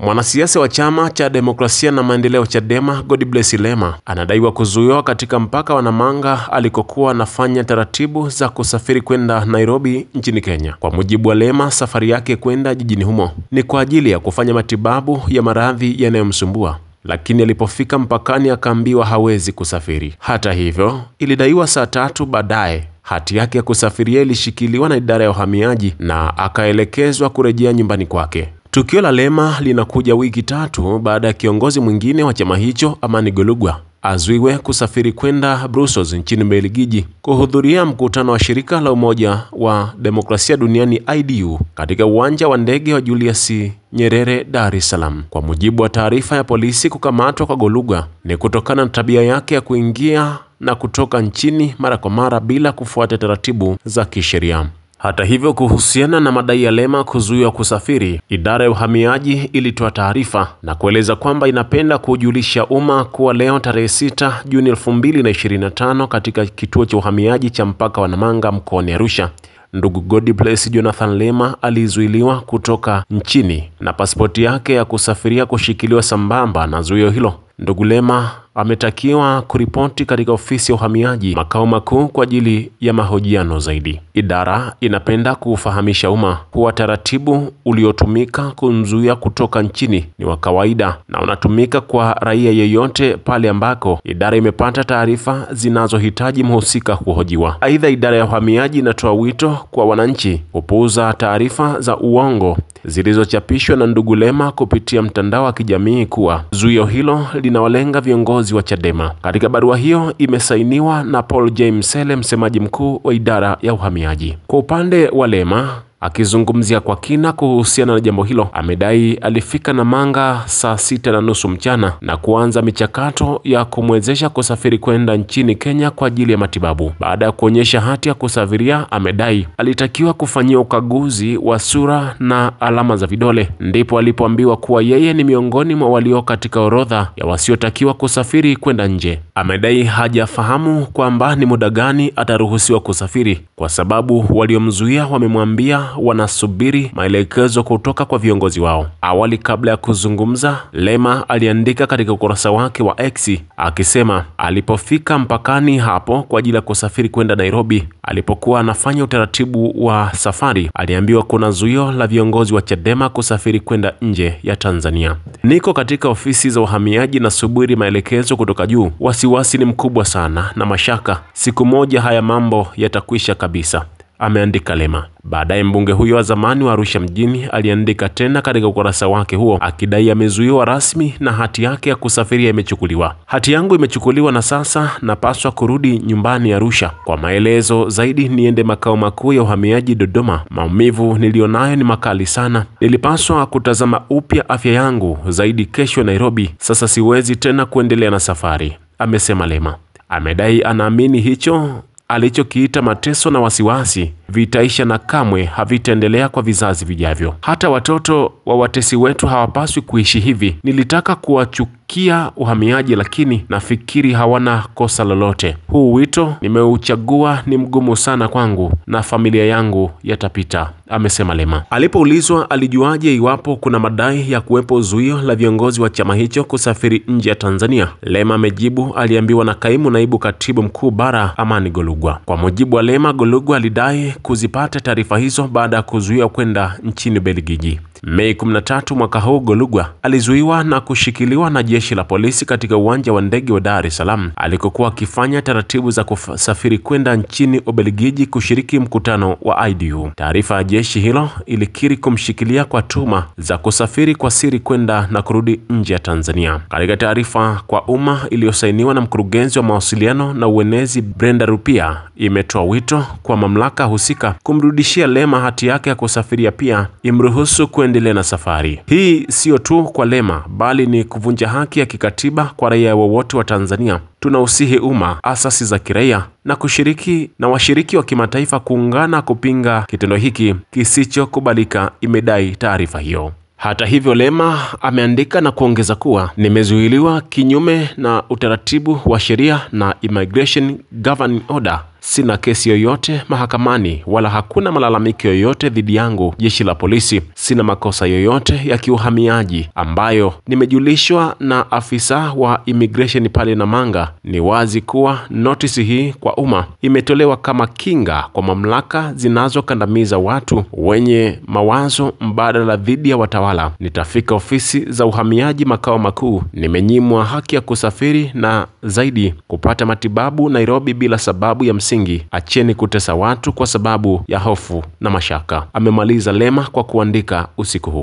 Mwanasiasa wa chama cha Demokrasia na Maendeleo Chadema, Godbless Lema, anadaiwa kuzuiwa katika mpaka wa Namanga alikokuwa anafanya taratibu za kusafiri kwenda Nairobi nchini Kenya. Kwa mujibu wa Lema, safari yake kwenda jijini humo ni kwa ajili ya kufanya matibabu ya maradhi yanayomsumbua, lakini alipofika mpakani akaambiwa hawezi kusafiri. Hata hivyo, ilidaiwa saa 3 baadaye hati yake ya kusafiria ilishikiliwa na idara ya uhamiaji na akaelekezwa kurejea nyumbani kwake. Tukio la Lema linakuja wiki 3 baada ya kiongozi mwingine wa chama hicho, Amani Golugwa, azuiwe kusafiri kwenda Brussels nchini Ubelgiji kuhudhuria mkutano wa shirika la Umoja wa Demokrasia Duniani IDU katika uwanja wa ndege wa Julius Nyerere, Dar es Salaam. Kwa mujibu wa taarifa ya polisi, kukamatwa kwa Golugwa ni kutokana na tabia yake ya kuingia na kutoka nchini mara kwa mara bila kufuata taratibu za kisheria. Hata hivyo, kuhusiana na madai ya Lema kuzuiwa kusafiri, idara ya uhamiaji ilitoa taarifa na kueleza kwamba inapenda kujulisha umma kuwa leo tarehe 6 Juni 2025 katika kituo cha uhamiaji cha mpaka wa Namanga mkoani Arusha, ndugu Godbless Jonathan Lema alizuiliwa kutoka nchini na pasipoti yake ya kusafiria kushikiliwa sambamba na zuio hilo. Ndugu Lema ametakiwa kuripoti katika ofisi ya uhamiaji makao makuu kwa ajili ya mahojiano zaidi. Idara inapenda kufahamisha umma kuwa taratibu uliotumika kumzuia kutoka nchini ni wa kawaida na unatumika kwa raia yeyote pale ambako idara imepata taarifa zinazohitaji mhusika kuhojiwa. Aidha, idara ya uhamiaji inatoa wito kwa wananchi kupuuza taarifa za uongo zilizochapishwa na ndugu Lema kupitia mtandao wa kijamii kuwa zuio hilo linawalenga viongozi wa Chadema. Katika barua hiyo imesainiwa na Paul J. Msele, msemaji mkuu wa idara ya uhamiaji. Kwa upande wa Lema, akizungumzia kwa kina kuhusiana na jambo hilo, amedai alifika Namanga saa 6:30 mchana na kuanza michakato ya kumwezesha kusafiri kwenda nchini Kenya kwa ajili ya matibabu. Baada ya kuonyesha hati ya kusafiria, amedai alitakiwa kufanyia ukaguzi wa sura na alama za vidole, ndipo alipoambiwa kuwa yeye ni miongoni mwa walio katika orodha ya wasiotakiwa kusafiri kwenda nje. Amedai hajafahamu kwamba ni muda gani ataruhusiwa kusafiri kwa sababu waliomzuia wamemwambia wanasubiri maelekezo kutoka kwa viongozi wao. Awali, kabla ya kuzungumza, Lema aliandika katika ukurasa wake wa X akisema alipofika mpakani hapo kwa ajili ya kusafiri kwenda Nairobi, alipokuwa anafanya utaratibu wa safari, aliambiwa kuna zuio la viongozi wa Chadema kusafiri kwenda nje ya Tanzania. Niko katika ofisi za uhamiaji na subiri maelekezo kutoka juu. Wasiwasi ni mkubwa sana na mashaka. Siku moja haya mambo yatakwisha kabisa, ameandika Lema. Baadaye mbunge huyo wa zamani wa Arusha mjini aliandika tena katika ukurasa wake huo akidai amezuiwa rasmi na hati yake ya kusafiria imechukuliwa. Hati yangu imechukuliwa na sasa napaswa kurudi nyumbani Arusha. Kwa maelezo zaidi niende makao makuu ya uhamiaji Dodoma. Maumivu nilionayo ni makali sana. Nilipaswa kutazama upya afya yangu zaidi kesho Nairobi. Sasa siwezi tena kuendelea na safari, amesema Lema. Amedai anaamini hicho alichokiita mateso na wasiwasi vitaisha na kamwe havitaendelea kwa vizazi vijavyo. Hata watoto wa watesi wetu hawapaswi kuishi hivi. Nilitaka kuwachukia uhamiaji, lakini nafikiri hawana kosa lolote. Huu wito nimeuchagua ni mgumu sana kwangu na familia yangu yatapita, amesema Lema. Alipoulizwa alijuaje iwapo kuna madai ya kuwepo zuio la viongozi wa chama hicho kusafiri nje ya Tanzania, Lema amejibu aliambiwa na kaimu naibu katibu mkuu bara, Amani Golugwa. Kwa mujibu wa Lema, Golugwa alidai kuzipata taarifa hizo baada ya kuzuiwa kwenda nchini Ubelgiji. Mei 13 mwaka huu, Golugwa alizuiwa na kushikiliwa na jeshi la polisi katika uwanja wa ndege wa Dar es Salaam alikokuwa akifanya taratibu za kusafiri kwenda nchini Ubelgiji kushiriki mkutano wa IDU. Taarifa ya jeshi hilo ilikiri kumshikilia kwa tuhuma za kusafiri kwa siri kwenda na kurudi nje ya Tanzania. Katika taarifa kwa umma iliyosainiwa na mkurugenzi wa mawasiliano na uenezi Brenda Rupia, imetoa wito kwa mamlaka husika kumrudishia Lema hati yake ya kusafiria, pia imruhusu kuendelea na safari. Hii sio tu kwa Lema bali ni kuvunja haki ya kikatiba kwa raia wowote wa Tanzania. Tunausihi umma, asasi za kiraia na washiriki wa kimataifa kuungana kupinga kitendo hiki kisichokubalika, imedai taarifa hiyo. Hata hivyo, Lema ameandika na kuongeza kuwa nimezuiliwa kinyume na utaratibu wa sheria na Immigration Governing Order sina kesi yoyote mahakamani wala hakuna malalamiko yoyote dhidi yangu jeshi la polisi. Sina makosa yoyote ya kiuhamiaji ambayo nimejulishwa na afisa wa immigration pale Namanga. Ni wazi kuwa notisi hii kwa umma imetolewa kama kinga kwa mamlaka zinazokandamiza watu wenye mawazo mbadala dhidi ya watawala. Nitafika ofisi za uhamiaji makao makuu. Nimenyimwa haki ya kusafiri na zaidi kupata matibabu Nairobi bila sababu ya msingi. Acheni kutesa watu kwa sababu ya hofu na mashaka, amemaliza Lema kwa kuandika usiku huu.